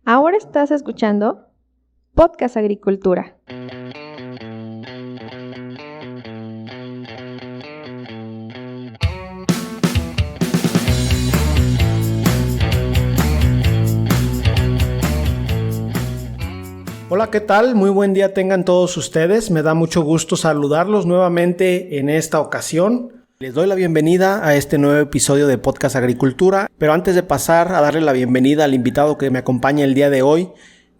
Ahora estás escuchando Podcast Agricultura. Hola, ¿qué tal? Muy buen día tengan todos ustedes. Me da mucho gusto saludarlos nuevamente en esta ocasión. Les doy la bienvenida a este nuevo episodio de Podcast Agricultura, pero antes de pasar a darle la bienvenida al invitado que me acompaña el día de hoy,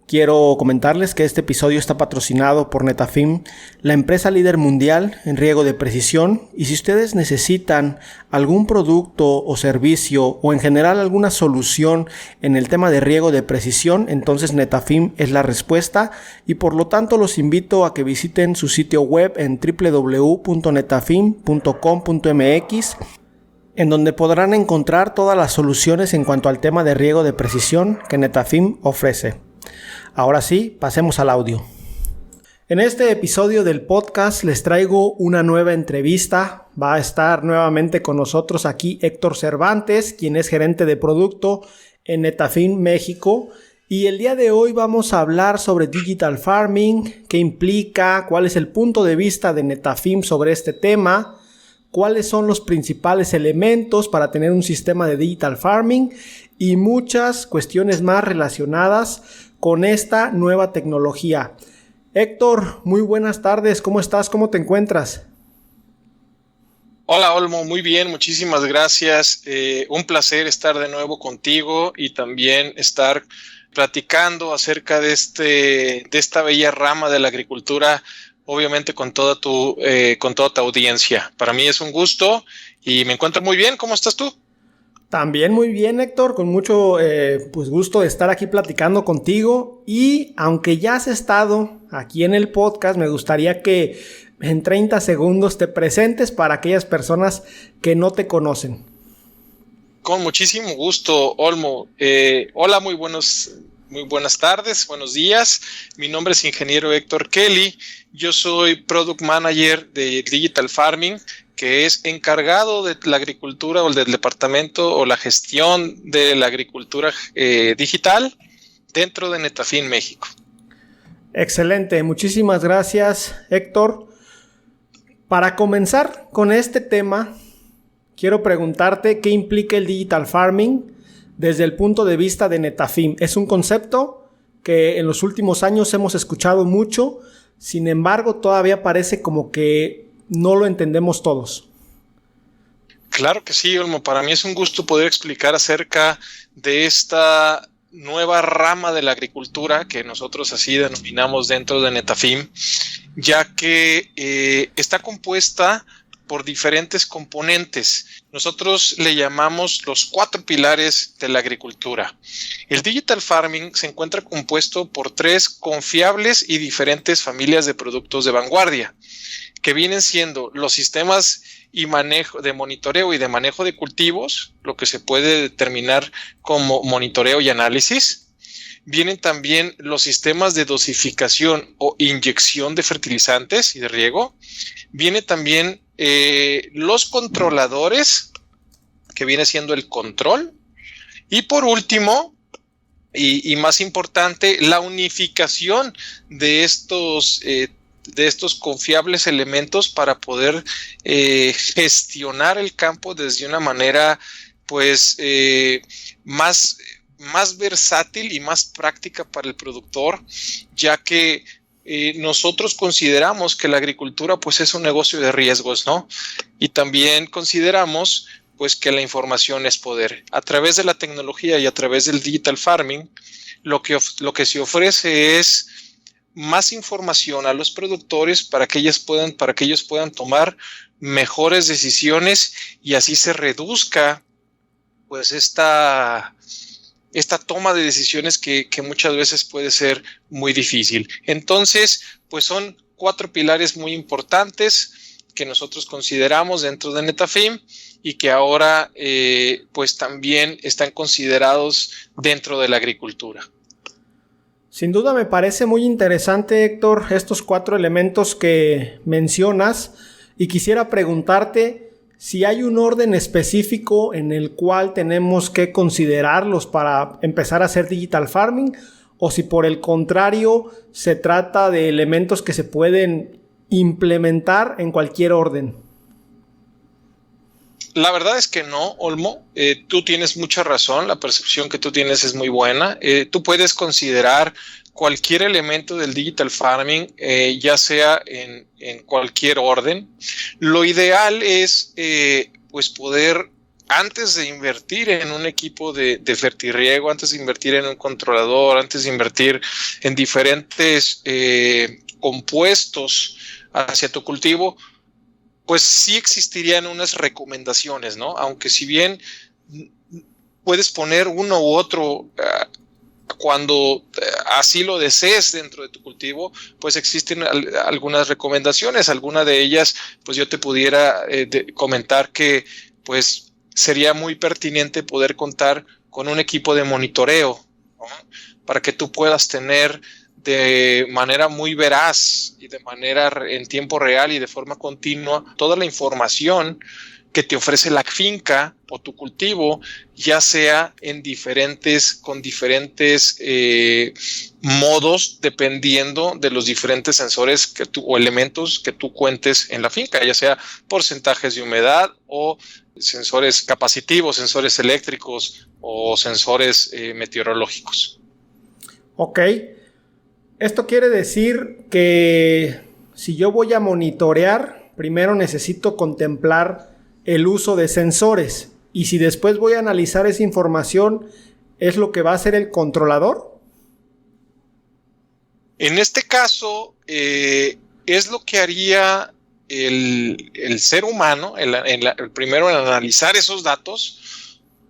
quiero comentarles que este episodio está patrocinado por Netafim, la empresa líder mundial en riego de precisión, y si ustedes necesitan algún producto o servicio o en general alguna solución en el tema de riego de precisión, entonces Netafim es la respuesta y por lo tanto los invito a que visiten su sitio web en www.netafim.com.mx, en donde podrán encontrar todas las soluciones en cuanto al tema de riego de precisión que Netafim ofrece. Ahora sí, pasemos al audio. En este episodio del podcast les traigo una nueva entrevista. Va a estar nuevamente con nosotros aquí Héctor Cervantes, quien es gerente de producto en Netafim México. Y el día de hoy vamos a hablar sobre Digital Farming, qué implica, cuál es el punto de vista de Netafim sobre este tema, cuáles son los principales elementos para tener un sistema de Digital Farming y muchas cuestiones más relacionadas con esta nueva tecnología. Héctor, muy buenas tardes, ¿cómo estás? ¿Cómo te encuentras? Hola Olmo, muy bien, muchísimas gracias. Un placer estar de nuevo contigo y también estar platicando acerca de esta bella rama de la agricultura, obviamente con toda tu audiencia. Para mí es un gusto y me encuentro muy bien. ¿Cómo estás tú? También muy bien, Héctor, con mucho gusto de estar aquí platicando contigo. Y aunque ya has estado aquí en el podcast, me gustaría que en 30 segundos te presentes para aquellas personas que no te conocen. Con muchísimo gusto, Olmo. Hola, muy buenas tardes, buenos días. Mi nombre es ingeniero Héctor Kelly. Yo soy Product Manager de Digital Farming, que es encargado de la agricultura o del departamento o la gestión de la agricultura digital dentro de Netafim México. Excelente, muchísimas gracias, Héctor. Para comenzar con este tema, quiero preguntarte qué implica el Digital Farming desde el punto de vista de Netafim. Es un concepto que en los últimos años hemos escuchado mucho, sin embargo todavía parece como que no lo entendemos todos. Claro que sí, Olmo. Para mí es un gusto poder explicar acerca de esta nueva rama de la agricultura que nosotros así denominamos dentro de Netafim, ya que está compuesta por diferentes componentes. Nosotros le llamamos los 4 pilares de la agricultura. El Digital Farming se encuentra compuesto por 3 confiables y diferentes familias de productos de vanguardia, que vienen siendo los sistemas y manejo de monitoreo y de manejo de cultivos, lo que se puede determinar como monitoreo y análisis. Vienen también los sistemas de dosificación o inyección de fertilizantes y de riego. Viene también los controladores, que viene siendo el control. Y por último, y más importante, la unificación de estos confiables elementos para poder gestionar el campo desde una manera más versátil y más práctica para el productor, ya que nosotros consideramos que la agricultura pues es un negocio de riesgos, ¿no? Y también consideramos pues que la información es poder. A través de la tecnología y a través del Digital Farming, lo que se ofrece es más información a los productores para que ellos puedan tomar mejores decisiones y así se reduzca pues esta toma de decisiones que muchas veces puede ser muy difícil. Entonces, pues son 4 pilares muy importantes que nosotros consideramos dentro de Netafim y que ahora pues también están considerados dentro de la agricultura. Sin duda me parece muy interesante, Héctor, estos 4 elementos que mencionas y quisiera preguntarte si hay un orden específico en el cual tenemos que considerarlos para empezar a hacer digital farming, o si por el contrario se trata de elementos que se pueden implementar en cualquier orden. La verdad es que no, Olmo. Tú tienes mucha razón, la percepción que tú tienes es muy buena. Tú puedes considerar cualquier elemento del digital farming, ya sea en cualquier orden. Lo ideal es pues poder, antes de invertir en un equipo de fertirriego, antes de invertir en un controlador, antes de invertir en diferentes compuestos hacia tu cultivo, pues sí existirían unas recomendaciones, ¿no? Aunque si bien puedes poner uno u otro cuando así lo desees dentro de tu cultivo, pues existen algunas recomendaciones. Alguna de ellas, pues yo te pudiera comentar que pues sería muy pertinente poder contar con un equipo de monitoreo, ¿no? Para que tú puedas tener de manera muy veraz y de manera en tiempo real y de forma continua toda la información que te ofrece la finca o tu cultivo, ya sea con diferentes modos, dependiendo de los diferentes sensores o elementos que tú cuentes en la finca, ya sea porcentajes de humedad o sensores capacitivos, sensores eléctricos o sensores meteorológicos. Ok. Esto quiere decir que si yo voy a monitorear, primero necesito contemplar el uso de sensores. Y si después voy a analizar esa información, ¿es lo que va a hacer el controlador? En este caso, es lo que haría el ser humano, primero en analizar esos datos.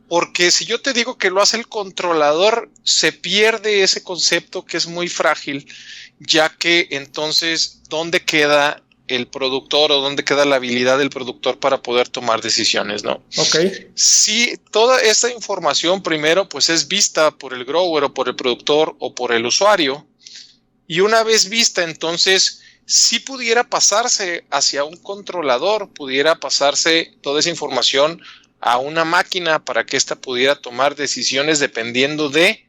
Porque si yo te digo que lo hace el controlador, se pierde ese concepto que es muy frágil, ya que entonces, ¿dónde queda el productor o dónde queda la habilidad del productor para poder tomar decisiones, ¿no? Ok. Si toda esta información primero pues es vista por el grower o por el productor o por el usuario, y una vez vista, entonces si pudiera pasarse hacia un controlador, pudiera pasarse toda esa información a una máquina para que ésta pudiera tomar decisiones dependiendo de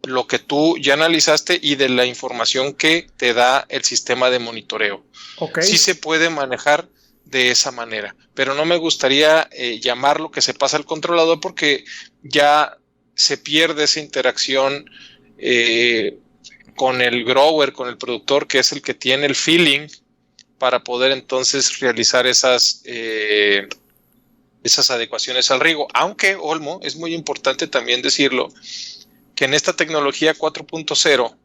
lo que tú ya analizaste y de la información que te da el sistema de monitoreo. Okay. Sí se puede manejar de esa manera, pero no me gustaría llamarlo que se pasa al controlador porque ya se pierde esa interacción con el grower, con el productor, que es el que tiene el feeling para poder entonces realizar esas adecuaciones al riego. Aunque, Olmo, es muy importante también decirlo, que en esta tecnología 4.0,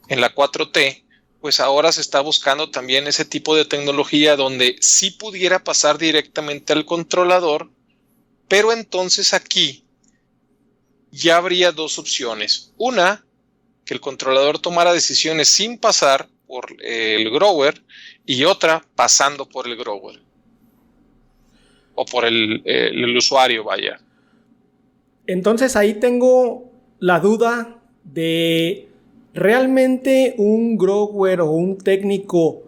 en la 4T, pues ahora se está buscando también ese tipo de tecnología donde sí pudiera pasar directamente al controlador, pero entonces aquí ya habría dos opciones. Una, que el controlador tomara decisiones sin pasar por el grower, y otra, pasando por el grower. O por el usuario, vaya. Entonces ahí tengo la duda de ¿realmente un grower o un técnico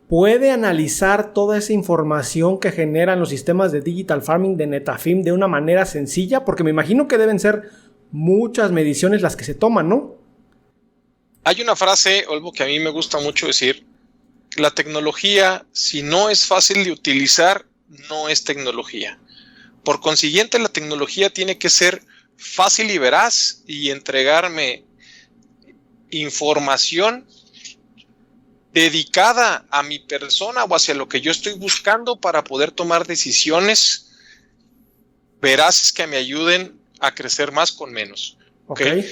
puede analizar toda esa información que generan los sistemas de digital farming de Netafim de una manera sencilla? Porque me imagino que deben ser muchas mediciones las que se toman, ¿no? Hay una frase, Olmo, que a mí me gusta mucho decir: la tecnología, si no es fácil de utilizar, no es tecnología. Por consiguiente, la tecnología tiene que ser fácil y veraz y entregarme información dedicada a mi persona o hacia lo que yo estoy buscando para poder tomar decisiones veraces que me ayuden a crecer más con menos. ¿Okay?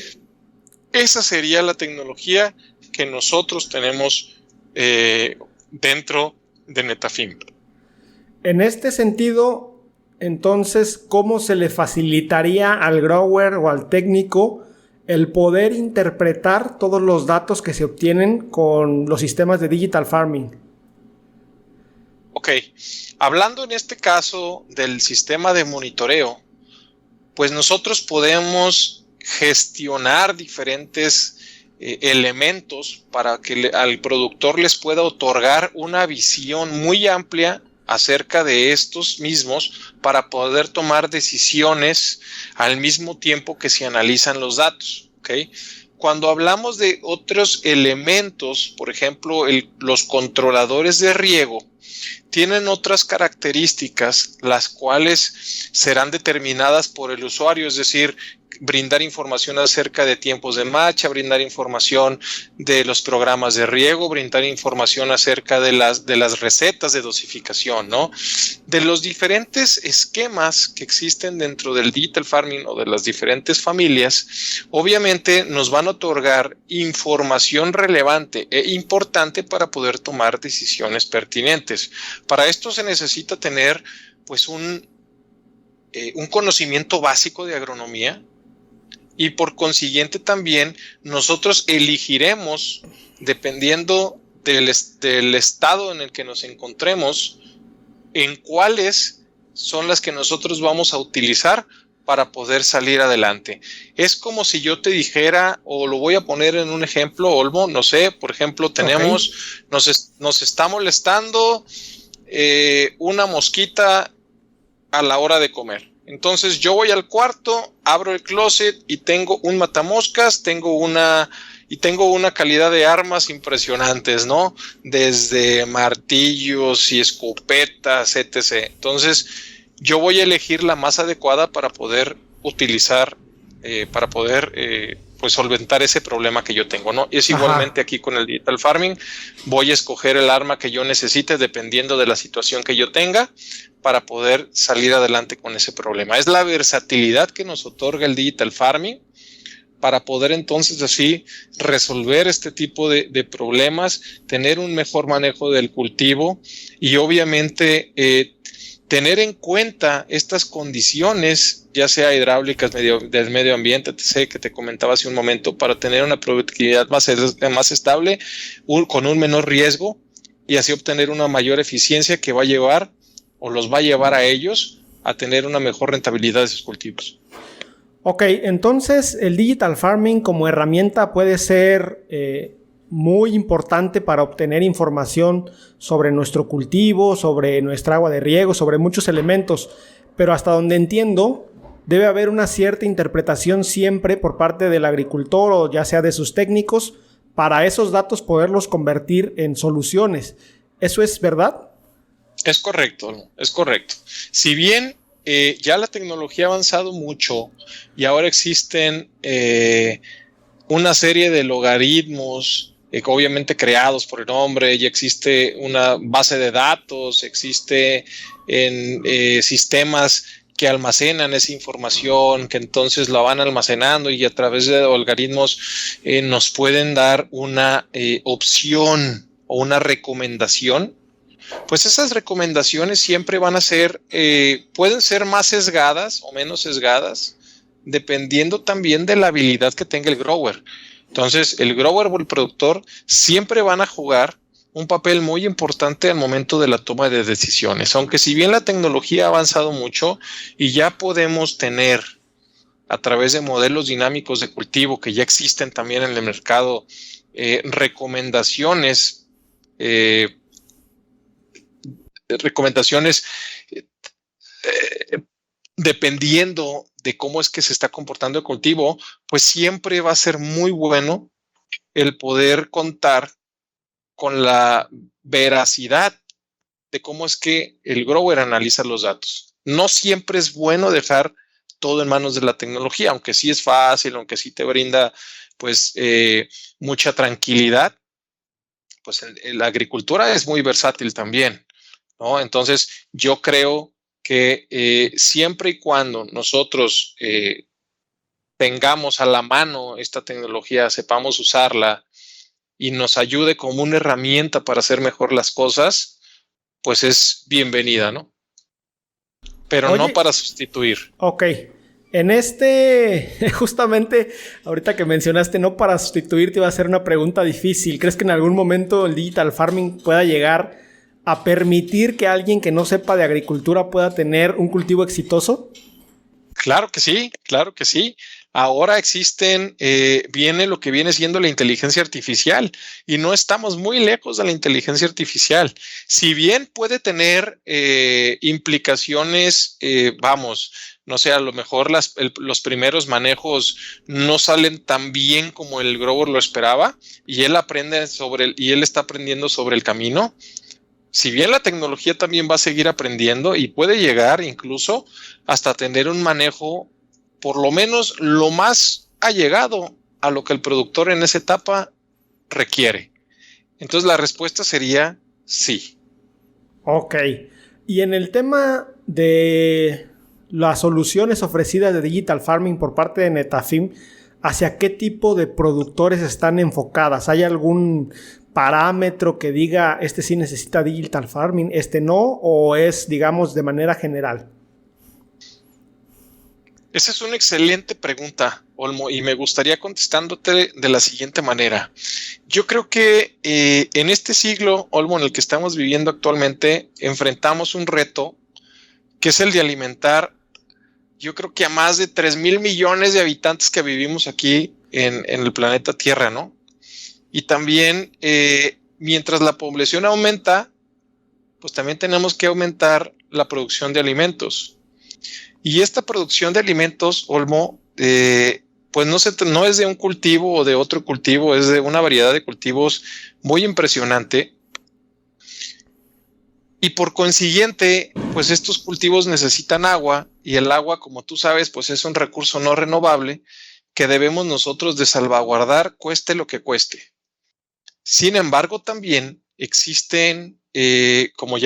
Esa sería la tecnología que nosotros tenemos dentro de Netafim. En este sentido, entonces, ¿cómo se le facilitaría al grower o al técnico el poder interpretar todos los datos que se obtienen con los sistemas de digital farming? Ok, hablando en este caso del sistema de monitoreo, pues nosotros podemos gestionar diferentes elementos para que al productor les pueda otorgar una visión muy amplia acerca de estos mismos para poder tomar decisiones al mismo tiempo que se analizan los datos, ¿ok? Cuando hablamos de otros elementos, por ejemplo, los controladores de riego, tienen otras características, las cuales serán determinadas por el usuario, es decir, brindar información acerca de tiempos de marcha, brindar información de los programas de riego, brindar información acerca de las recetas de dosificación, ¿no? De los diferentes esquemas que existen dentro del digital farming o de las diferentes familias, obviamente nos van a otorgar información relevante e importante para poder tomar decisiones pertinentes. Para esto se necesita tener pues un conocimiento básico de agronomía, y por consiguiente también nosotros elegiremos, dependiendo del estado en el que nos encontremos, en cuáles son las que nosotros vamos a utilizar para poder salir adelante. Es como si yo te dijera, o lo voy a poner en un ejemplo, Olmo, no sé, por ejemplo, tenemos, nos está molestando una mosquita a la hora de comer. Entonces yo voy al cuarto, abro el closet y tengo un matamoscas, tengo una calidad de armas impresionantes, ¿no? Desde martillos y escopetas, etc. Entonces yo voy a elegir la más adecuada para poder utilizar, pues solventar ese problema que yo tengo, ¿no? Es igualmente aquí con el digital farming, voy a escoger el arma que yo necesite dependiendo de la situación que yo tenga para poder salir adelante con ese problema. Es la versatilidad que nos otorga el digital farming para poder entonces así resolver este tipo de problemas, tener un mejor manejo del cultivo y obviamente tener en cuenta estas condiciones, ya sea hidráulicas, del medio ambiente, etc., que te comentaba hace un momento, para tener una productividad más estable, con un menor riesgo y así obtener una mayor eficiencia que va a llevar o los va a llevar a ellos a tener una mejor rentabilidad de sus cultivos. Ok, entonces el digital farming como herramienta puede ser muy importante para obtener información sobre nuestro cultivo, sobre nuestra agua de riego, sobre muchos elementos, pero hasta donde entiendo debe haber una cierta interpretación siempre por parte del agricultor o ya sea de sus técnicos para esos datos poderlos convertir en soluciones. ¿Eso es verdad? Es correcto, es correcto. Si bien ya la tecnología ha avanzado mucho y ahora existen una serie de logaritmos, obviamente creados por el hombre, ya existe una base de datos, existe sistemas que almacenan esa información, que entonces la van almacenando y a través de algoritmos nos pueden dar una opción o una recomendación. Pues esas recomendaciones siempre van a ser, pueden ser más sesgadas o menos sesgadas, dependiendo también de la habilidad que tenga el grower. Entonces, el grower o el productor siempre van a jugar un papel muy importante al momento de la toma de decisiones. Aunque si bien la tecnología ha avanzado mucho y ya podemos tener a través de modelos dinámicos de cultivo que ya existen también en el mercado, recomendaciones dependiendo de cómo es que se está comportando el cultivo, pues siempre va a ser muy bueno el poder contar con la veracidad de cómo es que el grower analiza los datos. No siempre es bueno dejar todo en manos de la tecnología, aunque sí es fácil, aunque sí te brinda pues mucha tranquilidad, pues la agricultura es muy versátil también, ¿no? Entonces yo creo que siempre y cuando nosotros tengamos a la mano esta tecnología, sepamos usarla y nos ayude como una herramienta para hacer mejor las cosas, pues es bienvenida, ¿no? Pero oye, no para sustituir. Ok. Justamente ahorita que mencionaste no para sustituir, te iba a hacer una pregunta difícil. ¿Crees que en algún momento el digital farming pueda llegar a permitir que alguien que no sepa de agricultura pueda tener un cultivo exitoso? Claro que sí, claro que sí. Ahora viene lo que viene siendo la inteligencia artificial y no estamos muy lejos de la inteligencia artificial. Si bien puede tener implicaciones, no sé, a lo mejor los primeros manejos no salen tan bien como el Grover lo esperaba y él está aprendiendo sobre el camino. Si bien la tecnología también va a seguir aprendiendo y puede llegar incluso hasta tener un manejo por lo menos lo más allegado a lo que el productor en esa etapa requiere. Entonces la respuesta sería sí. Ok. Y en el tema de las soluciones ofrecidas de Digital Farming por parte de Netafim, ¿hacia qué tipo de productores están enfocadas? ¿Hay algún parámetro que diga este sí necesita Digital Farming, este no? ¿O es, digamos, de manera general? Esa es una excelente pregunta, Olmo, y me gustaría contestándote de la siguiente manera. Yo creo que en este siglo, Olmo, en el que estamos viviendo actualmente, enfrentamos un reto que es el de alimentar, yo creo que a más de 3,000 millones de habitantes que vivimos aquí en el planeta Tierra, ¿no? Y también, mientras la población aumenta, pues también tenemos que aumentar la producción de alimentos. Y esta producción de alimentos, Olmo, pues no es de un cultivo o de otro cultivo, es de una variedad de cultivos muy impresionante. Y por consiguiente, pues estos cultivos necesitan agua y el agua, como tú sabes, pues es un recurso no renovable que debemos nosotros de salvaguardar, cueste lo que cueste. Sin embargo, también existen, como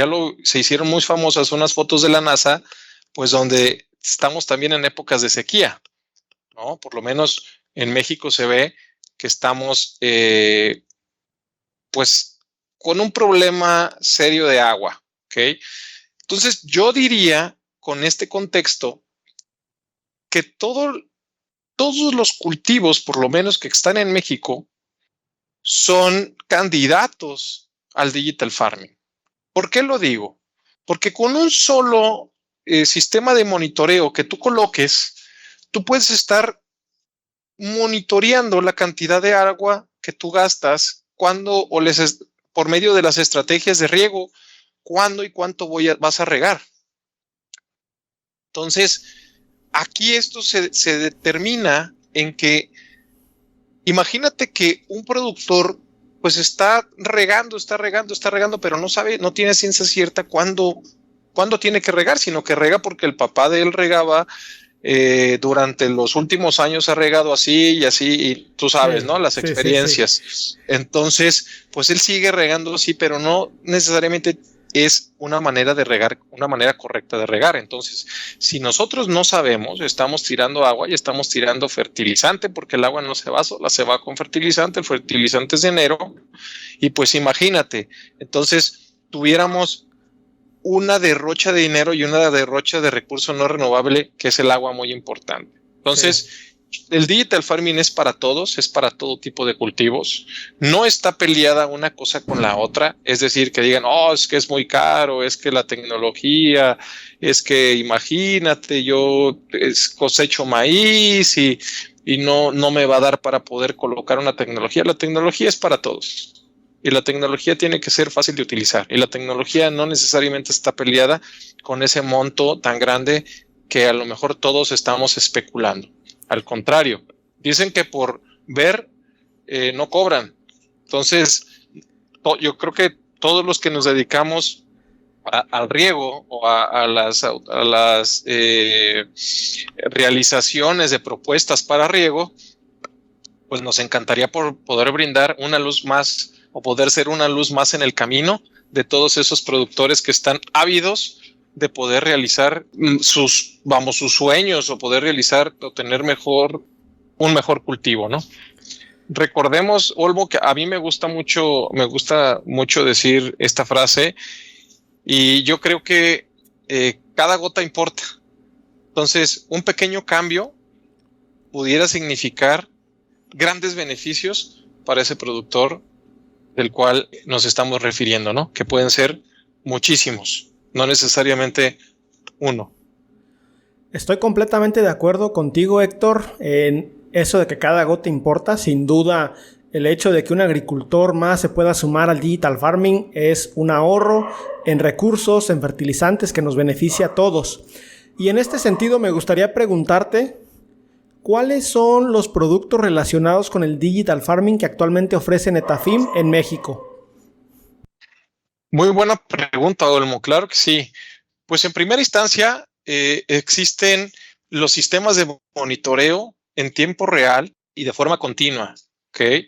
se hicieron muy famosas unas fotos de la NASA, pues donde estamos también en épocas de sequía, ¿no? Por lo menos en México se ve que estamos, pues, con un problema serio de agua, ¿ok? Entonces, yo diría, con este contexto, que todos los cultivos, por lo menos que están en México, son candidatos al digital farming. ¿Por qué lo digo? Porque con un solo sistema de monitoreo que tú coloques, tú puedes estar monitoreando la cantidad de agua que tú gastas por medio de las estrategias de riego, cuándo y cuánto vas a regar. Entonces, aquí esto se determina en que, imagínate que un productor pues está regando, pero no tiene ciencia cierta cuándo tiene que regar, sino que rega porque el papá de él regaba, durante los últimos años ha regado así y así, y tú sabes, ¿no? Las experiencias. Sí. Entonces, pues él sigue regando así, pero no necesariamente es una manera de regar, una manera correcta de regar. Entonces, si nosotros no sabemos, estamos tirando agua y estamos tirando fertilizante, porque el agua no se va sola, se va con fertilizante, el fertilizante es de enero, y pues imagínate, entonces tuviéramos una derrocha de dinero y una derrocha de recurso no renovable, que es el agua, muy importante. Entonces, el digital farming es para todos, es para todo tipo de cultivos. No está peleada una cosa con la otra, es decir, que digan, es que es muy caro, es que la tecnología, es que imagínate, yo cosecho maíz y no me va a dar para poder colocar una tecnología. La tecnología es para todos. Y la tecnología tiene que ser fácil de utilizar. Y la tecnología no necesariamente está peleada con ese monto tan grande que a lo mejor todos estamos especulando. Al contrario, dicen que por ver no cobran. Entonces, yo creo que todos los que nos dedicamos al riego o a las realizaciones de propuestas para riego, pues nos encantaría poder brindar una luz más, o poder ser una luz más en el camino de todos esos productores que están ávidos de poder realizar sus sueños, o poder realizar o tener un mejor cultivo, ¿no? Recordemos, Olmo, que a mí me gusta mucho decir esta frase, y yo creo que cada gota importa. Entonces, un pequeño cambio pudiera significar grandes beneficios para ese productor del cual nos estamos refiriendo, ¿no? Que pueden ser muchísimos, no necesariamente uno. Estoy completamente de acuerdo contigo, Héctor, en eso de que cada gota importa. Sin duda, el hecho de que un agricultor más se pueda sumar al digital farming es un ahorro en recursos, en fertilizantes que nos beneficia a todos. Y en este sentido me gustaría preguntarte, ¿cuáles son los productos relacionados con el digital farming que actualmente ofrece Netafim en México? Muy buena pregunta, Olmo. Claro que sí. Pues en primera instancia existen los sistemas de monitoreo en tiempo real y de forma continua. ¿Okay?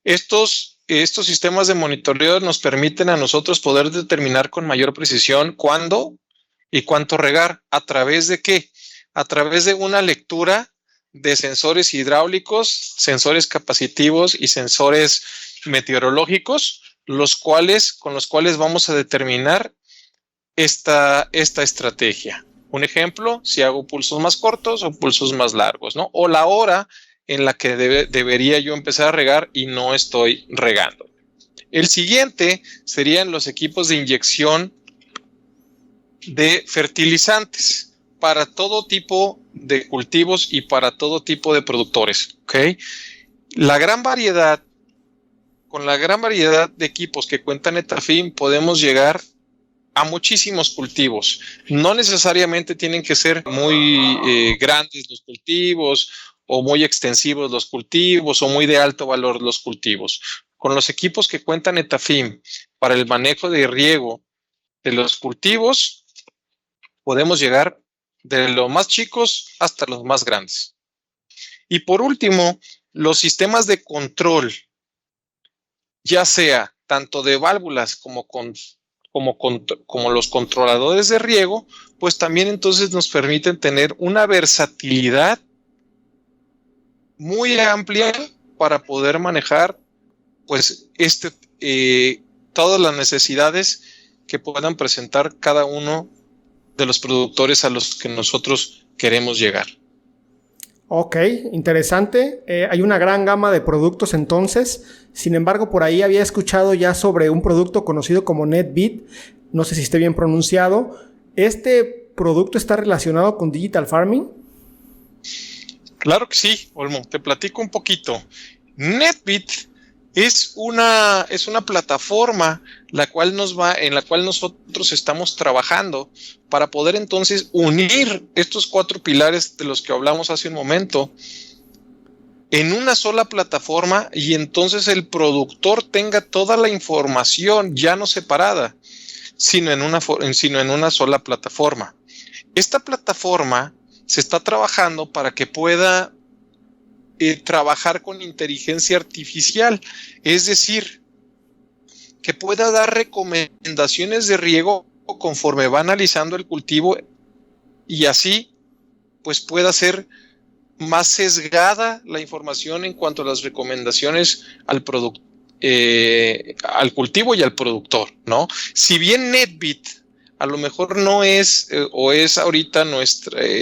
Estos sistemas de monitoreo nos permiten a nosotros poder determinar con mayor precisión cuándo y cuánto regar. ¿A través de qué? A través de una lectura de sensores hidráulicos, sensores capacitivos y sensores meteorológicos, con los cuales vamos a determinar esta estrategia. Un ejemplo, si hago pulsos más cortos o pulsos más largos, ¿no? O la hora en la que debería yo empezar a regar y no estoy regando. El siguiente serían los equipos de inyección de fertilizantes para todo tipo de cultivos y para todo tipo de productores. ¿Okay? Con la gran variedad de equipos que cuenta Netafim, podemos llegar a muchísimos cultivos. No necesariamente tienen que ser muy grandes los cultivos o muy extensivos los cultivos o muy de alto valor los cultivos. Con los equipos que cuenta Netafim para el manejo de riego de los cultivos, podemos llegar de los más chicos hasta los más grandes. Y por último, los sistemas de control, ya sea tanto de válvulas como los controladores de riego, pues también entonces nos permiten tener una versatilidad muy amplia para poder manejar pues todas las necesidades que puedan presentar cada uno de los productores a los que nosotros queremos llegar. Ok, interesante. Hay una gran gama de productos entonces. Sin embargo, por ahí había escuchado ya sobre un producto conocido como NetBeat. No sé si esté bien pronunciado. ¿Este producto está relacionado con Digital Farming? Claro que sí, Olmo. Te platico un poquito. NetBeat es una plataforma en la cual nosotros estamos trabajando para poder entonces unir estos 4 pilares de los que hablamos hace un momento en una sola plataforma y entonces el productor tenga toda la información ya no separada, sino en una sola plataforma. Esta plataforma se está trabajando para que pueda trabajar con inteligencia artificial, es decir, que pueda dar recomendaciones de riego conforme va analizando el cultivo y así pues pueda ser más sesgada la información en cuanto a las recomendaciones al cultivo y al productor, ¿no? Si bien NetBeat a lo mejor no es o es ahorita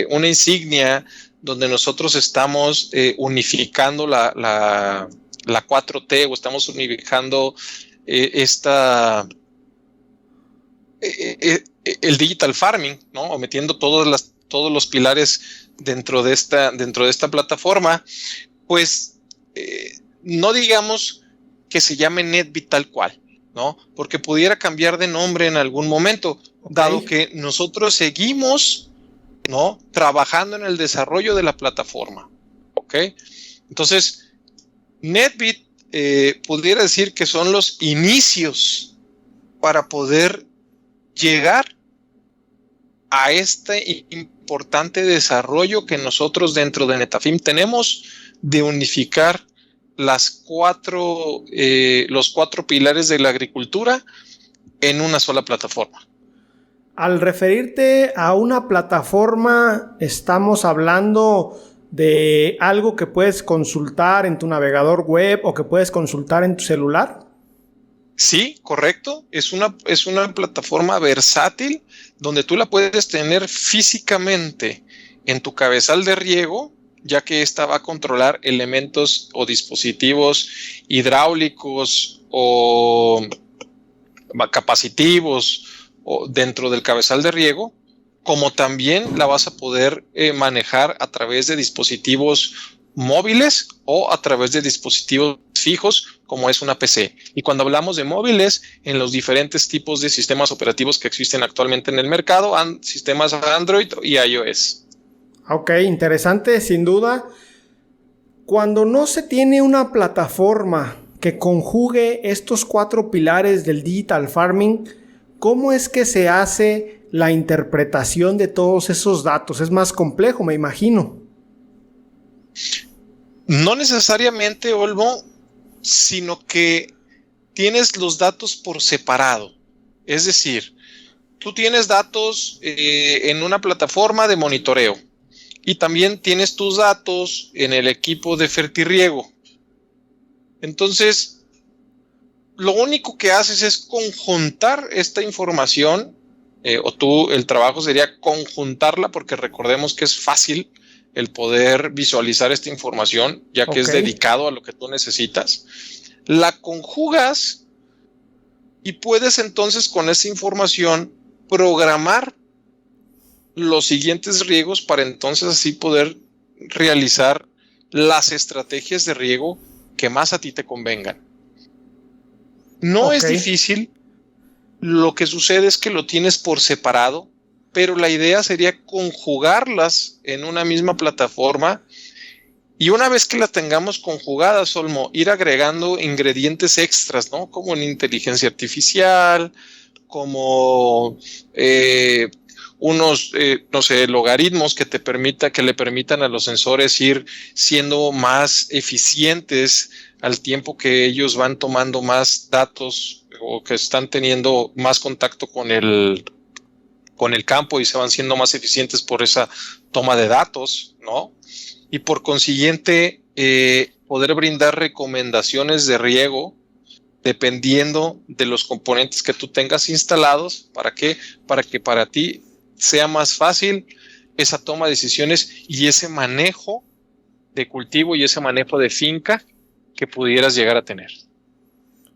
una insignia donde nosotros estamos unificando la 4T o estamos unificando el digital farming, ¿no? O metiendo todos los pilares dentro de esta plataforma, pues no digamos que se llame NetBeat tal cual, ¿no? Porque pudiera cambiar de nombre en algún momento, dado que nosotros seguimos, ¿no?, trabajando en el desarrollo de la plataforma. ¿Ok? Entonces, NetBeat pudiera decir que son los inicios para poder llegar a este importante desarrollo que nosotros dentro de Netafim tenemos de unificar los 4 pilares de la agricultura en una sola plataforma. Al referirte a una plataforma, estamos hablando de algo que puedes consultar en tu navegador web o que puedes consultar en tu celular. Sí, correcto. Es una plataforma versátil donde tú la puedes tener físicamente en tu cabezal de riego, ya que esta va a controlar elementos o dispositivos hidráulicos o capacitivos o dentro del cabezal de riego, como también la vas a poder manejar a través de dispositivos móviles o a través de dispositivos fijos, como es una PC. Y cuando hablamos de móviles, en los diferentes tipos de sistemas operativos que existen actualmente en el mercado, sistemas Android y iOS. Ok, interesante, sin duda. Cuando no se tiene una plataforma que conjugue estos 4 pilares del digital farming, ¿cómo es que se hace la interpretación de todos esos datos? Es más complejo, me imagino. No necesariamente, Olmo, sino que tienes los datos por separado. Es decir, tú tienes datos en una plataforma de monitoreo y también tienes tus datos en el equipo de fertirriego. Entonces, lo único que haces es conjuntar esta información, el trabajo sería conjuntarla, porque recordemos que es fácil el poder visualizar esta información, ya que es dedicado a lo que tú necesitas. La conjugas y puedes entonces con esa información programar los siguientes riegos para entonces así poder realizar las estrategias de riego que más a ti te convengan. No es difícil, lo que sucede es que lo tienes por separado, pero la idea sería conjugarlas en una misma plataforma y una vez que las tengamos conjugadas, Olmo, ir agregando ingredientes extras, ¿no? Como en inteligencia artificial, como unos, no sé, logaritmos que le permitan a los sensores ir siendo más eficientes al tiempo que ellos van tomando más datos o que están teniendo más contacto con el campo y se van siendo más eficientes por esa toma de datos, ¿no? Y por consiguiente, poder brindar recomendaciones de riego dependiendo de los componentes que tú tengas instalados. ¿Para qué? Para que para ti sea más fácil esa toma de decisiones y ese manejo de cultivo y ese manejo de finca que pudieras llegar a tener.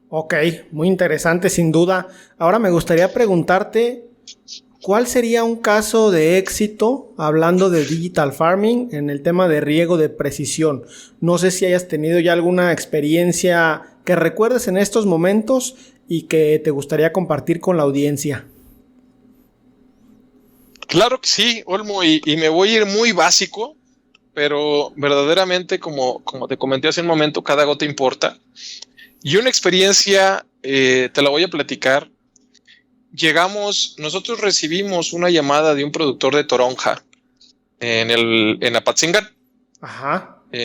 Ok, muy interesante sin duda. Ahora me gustaría preguntarte, ¿cuál sería un caso de éxito hablando de digital farming en el tema de riego de precisión? No sé si hayas tenido ya alguna experiencia que recuerdes en estos momentos y que te gustaría compartir con la audiencia. Claro que sí, Olmo, y me voy a ir muy básico, pero verdaderamente, como te comenté hace un momento, cada gota importa. Y una experiencia, te la voy a platicar. Nosotros recibimos una llamada de un productor de toronja en Apatzingán,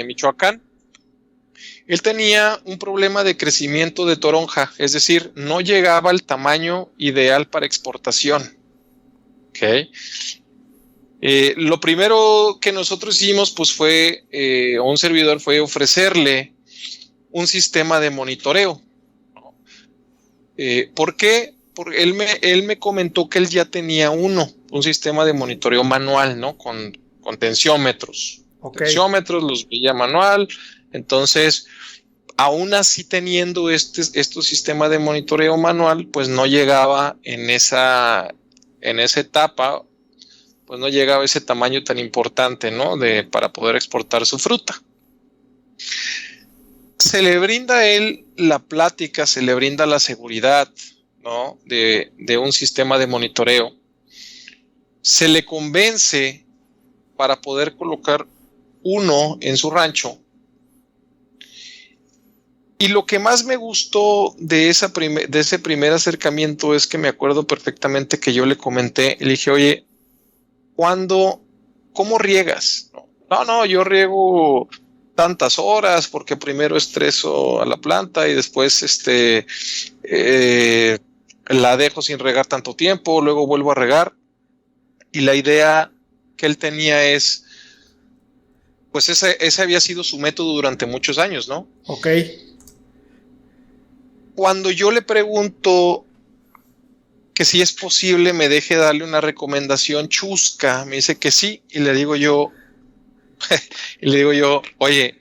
Michoacán. Él tenía un problema de crecimiento de toronja, es decir, no llegaba al tamaño ideal para exportación. Lo primero que nosotros hicimos, pues un servidor fue ofrecerle un sistema de monitoreo. ¿Por qué? Porque él me comentó que él ya tenía un sistema de monitoreo manual, ¿no? Con tensiómetros. Tensiómetros los veía manual. Entonces, aún así teniendo este sistema de monitoreo manual, pues no llegaba en esa etapa, pues no llegaba a ese tamaño tan importante, ¿no? Para poder exportar su fruta. Se le brinda a él la plática, se le brinda la seguridad, ¿no? de un sistema de monitoreo. Se le convence para poder colocar uno en su rancho. Y lo que más me gustó de ese primer acercamiento es que me acuerdo perfectamente que yo le comenté, le dije, oye, ¿cómo riegas? No, yo riego tantas horas porque primero estreso a la planta y después la dejo sin regar tanto tiempo, luego vuelvo a regar. Y la idea que él tenía es, pues ese había sido su método durante muchos años, ¿no? Ok. Cuando yo le pregunto que si es posible me deje darle una recomendación chusca, me dice que sí, y le digo yo, oye,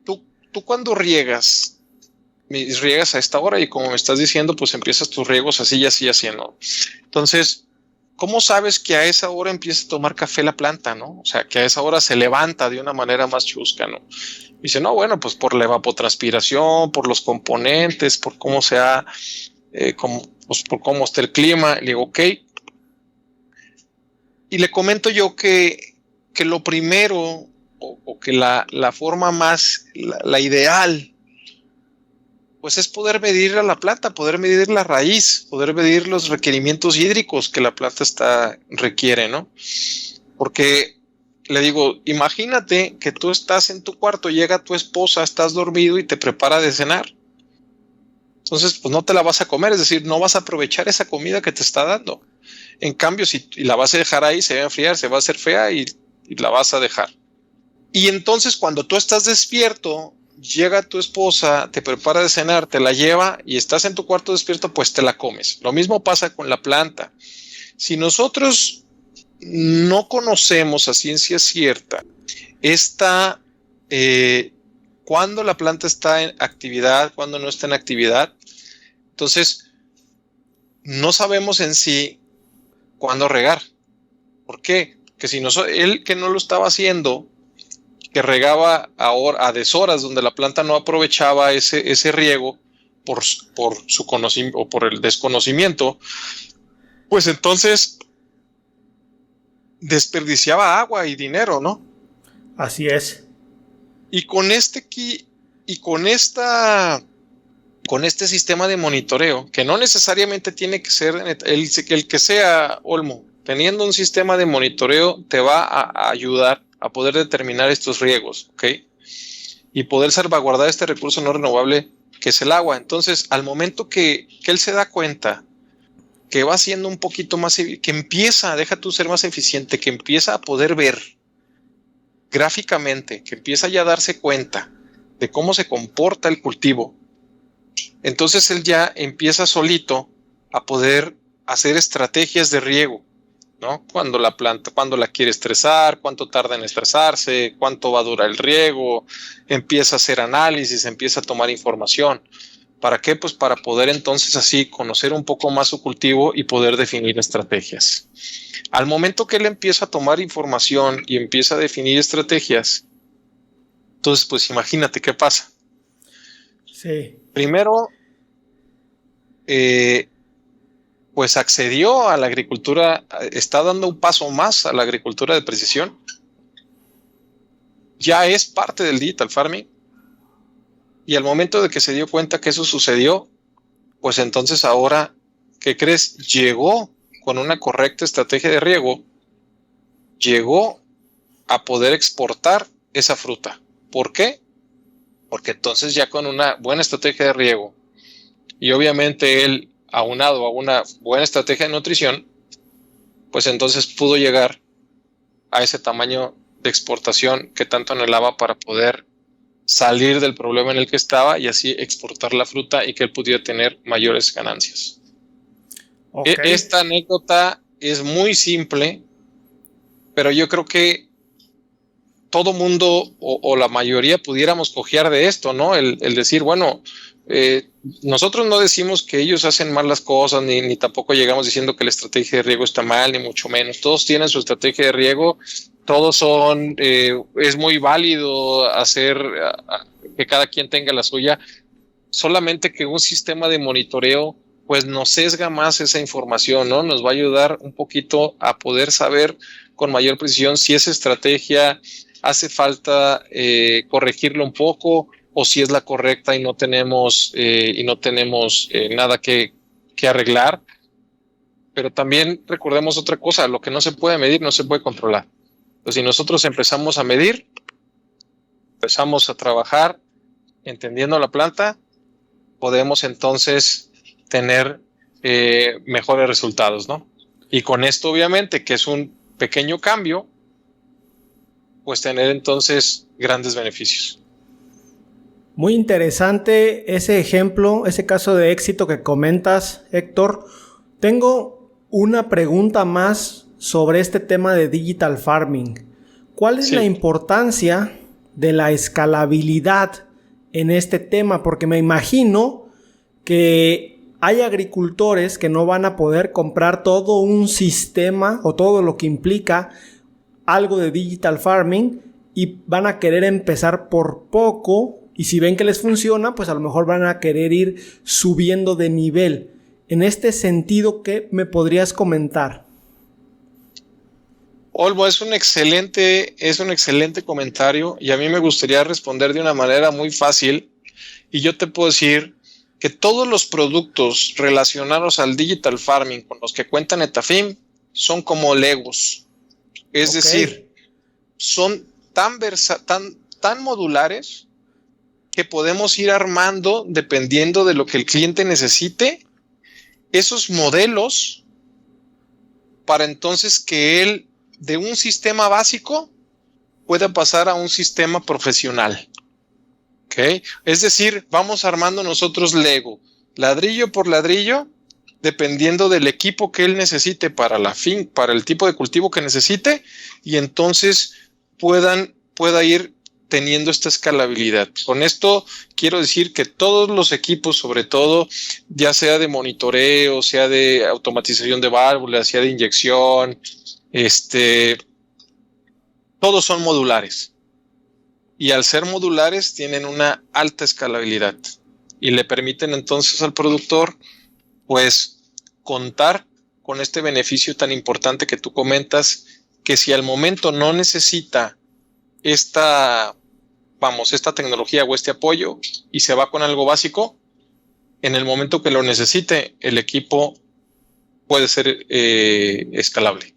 tú cuando riegas a esta hora y como me estás diciendo, pues empiezas tus riegos así y así haciendo. Entonces, ¿cómo sabes que a esa hora empieza a tomar café la planta, no? O sea, que a esa hora se levanta de una manera más chusca, ¿no? Dice, no, bueno, pues por la evapotranspiración, por los componentes, por cómo sea, pues por cómo está el clima. Le digo, ok. Y le comento yo que lo primero, o que la forma más, la ideal, pues es poder medir a la planta, poder medir la raíz, poder medir los requerimientos hídricos que la planta requiere, ¿no? Porque le digo, imagínate que tú estás en tu cuarto, llega tu esposa, estás dormido y te prepara de cenar. Entonces, pues no te la vas a comer, es decir, no vas a aprovechar esa comida que te está dando. En cambio, si la vas a dejar ahí, se va a enfriar, se va a hacer fea y la vas a dejar. Y entonces, cuando tú estás despierto, llega tu esposa, te prepara de cenar, te la lleva y estás en tu cuarto despierto, pues te la comes. Lo mismo pasa con la planta. Si nosotros no conocemos a ciencia cierta cuando la planta está en actividad, cuando no está en actividad, entonces no sabemos en sí cuándo regar. ¿Por qué? Que si él que no lo estaba haciendo, que regaba a deshoras donde la planta no aprovechaba ese riego por su conocimiento o por el desconocimiento, pues entonces desperdiciaba agua y dinero, ¿no? Así es. Y con este sistema de monitoreo, que no necesariamente tiene que ser el que sea, Olmo, teniendo un sistema de monitoreo te va a ayudar a poder determinar estos riegos, ¿ok? Y poder salvaguardar este recurso no renovable que es el agua. Entonces, al momento que él se da cuenta que va siendo un poquito más, que empieza, deja tú ser más eficiente, que empieza a poder ver gráficamente, que empieza ya a darse cuenta de cómo se comporta el cultivo, entonces él ya empieza solito a poder hacer estrategias de riego, ¿no? Cuando la quiere estresar, cuánto tarda en estresarse, cuánto va a durar el riego, empieza a hacer análisis, empieza a tomar información. ¿Para qué? Pues para poder entonces así conocer un poco más su cultivo y poder definir estrategias. Al momento que él empieza a tomar información y empieza a definir estrategias, entonces pues imagínate qué pasa. Sí. Primero, pues accedió a la agricultura, está dando un paso más a la agricultura de precisión. Ya es parte del digital farming. Y al momento de que se dio cuenta que eso sucedió, pues entonces ahora, ¿qué crees? Llegó con una correcta estrategia de riego, llegó a poder exportar esa fruta. ¿Por qué? Porque entonces ya con una buena estrategia de riego y obviamente él aunado a una buena estrategia de nutrición, pues entonces pudo llegar a ese tamaño de exportación que tanto anhelaba para poder salir del problema en el que estaba y así exportar la fruta y que él pudiera tener mayores ganancias. Okay. Esta anécdota es muy simple, pero yo creo que todo mundo o la mayoría pudiéramos cojear de esto, ¿no? El decir, bueno, nosotros no decimos que ellos hacen mal las cosas, ni tampoco llegamos diciendo que la estrategia de riego está mal, ni mucho menos. Todos tienen su estrategia de riego, todos es muy válido hacer que cada quien tenga la suya, solamente que un sistema de monitoreo pues nos sesga más esa información, ¿no? Nos va a ayudar un poquito a poder saber con mayor precisión si esa estrategia hace falta corregirlo un poco o si es la correcta y no tenemos nada que arreglar. Pero también recordemos otra cosa, lo que no se puede medir no se puede controlar. Entonces, si nosotros empezamos a medir, empezamos a trabajar entendiendo la planta, podemos entonces tener mejores resultados, ¿no? Y con esto, obviamente, que es un pequeño cambio, pues tener entonces grandes beneficios. Muy interesante ese ejemplo, ese caso de éxito que comentas, Héctor. Tengo una pregunta más sobre este tema de digital farming. ¿Cuál es la importancia de la escalabilidad en este tema? Porque me imagino que hay agricultores que no van a poder comprar todo un sistema o todo lo que implica algo de digital farming y van a querer empezar por poco, y si ven que les funciona, pues a lo mejor van a querer ir subiendo de nivel. En este sentido, ¿qué me podrías comentar? Olmo, es un excelente comentario, y a mí me gustaría responder de una manera muy fácil, y yo te puedo decir que todos los productos relacionados al digital farming con los que cuenta Netafim son como Legos. Es decir, son tan modulares que podemos ir armando, dependiendo de lo que el cliente necesite, esos modelos para entonces que él, de un sistema básico, pueda pasar a un sistema profesional. ¿Okay? Es decir, vamos armando nosotros Lego, ladrillo por ladrillo, dependiendo del equipo que él necesite para el tipo de cultivo que necesite, y entonces pueda ir teniendo esta escalabilidad. Con esto quiero decir que todos los equipos, sobre todo, ya sea de monitoreo, sea de automatización de válvulas, sea de inyección, todos son modulares. Y al ser modulares tienen una alta escalabilidad y le permiten entonces al productor pues contar con este beneficio tan importante que tú comentas, que si al momento no necesita esta tecnología o este apoyo y se va con algo básico, en el momento que lo necesite, el equipo puede ser escalable.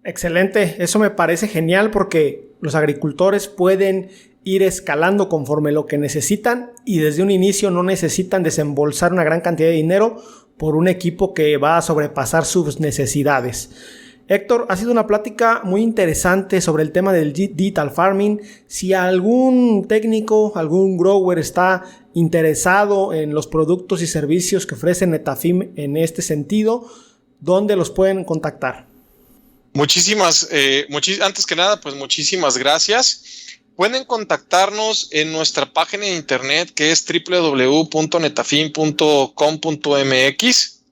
Excelente, eso me parece genial porque los agricultores pueden ir escalando conforme lo que necesitan y desde un inicio no necesitan desembolsar una gran cantidad de dinero por un equipo que va a sobrepasar sus necesidades. Héctor, ha sido una plática muy interesante sobre el tema del digital farming. Si algún técnico, algún grower está interesado en los productos y servicios que ofrece Netafim en este sentido, ¿dónde los pueden contactar? Antes que nada, pues muchísimas gracias. Pueden contactarnos en nuestra página de internet, que es www.netafim.com.mx,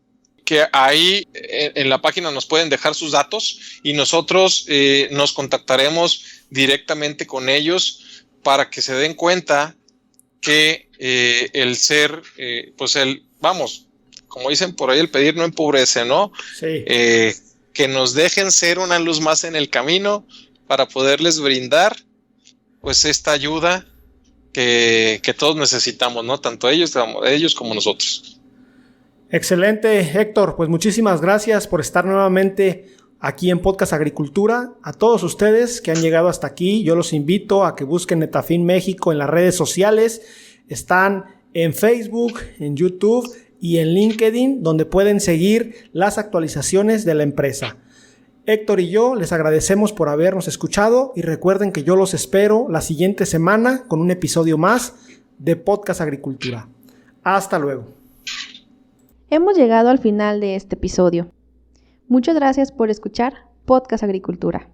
que ahí en la página nos pueden dejar sus datos y nosotros nos contactaremos directamente con ellos para que se den cuenta que como dicen por ahí, el pedir no empobrece, ¿no? Sí. Que nos dejen ser una luz más en el camino para poderles brindar pues esta ayuda que todos necesitamos, ¿no? Tanto ellos como nosotros. Excelente, Héctor. Pues muchísimas gracias por estar nuevamente aquí en Podcast Agricultura. A todos ustedes que han llegado hasta aquí, yo los invito a que busquen Netafim México en las redes sociales. Están en Facebook, en YouTube y en LinkedIn, donde pueden seguir las actualizaciones de la empresa. Héctor y yo les agradecemos por habernos escuchado y recuerden que yo los espero la siguiente semana con un episodio más de Podcast Agricultura. Hasta luego. Hemos llegado al final de este episodio. Muchas gracias por escuchar Podcast Agricultura.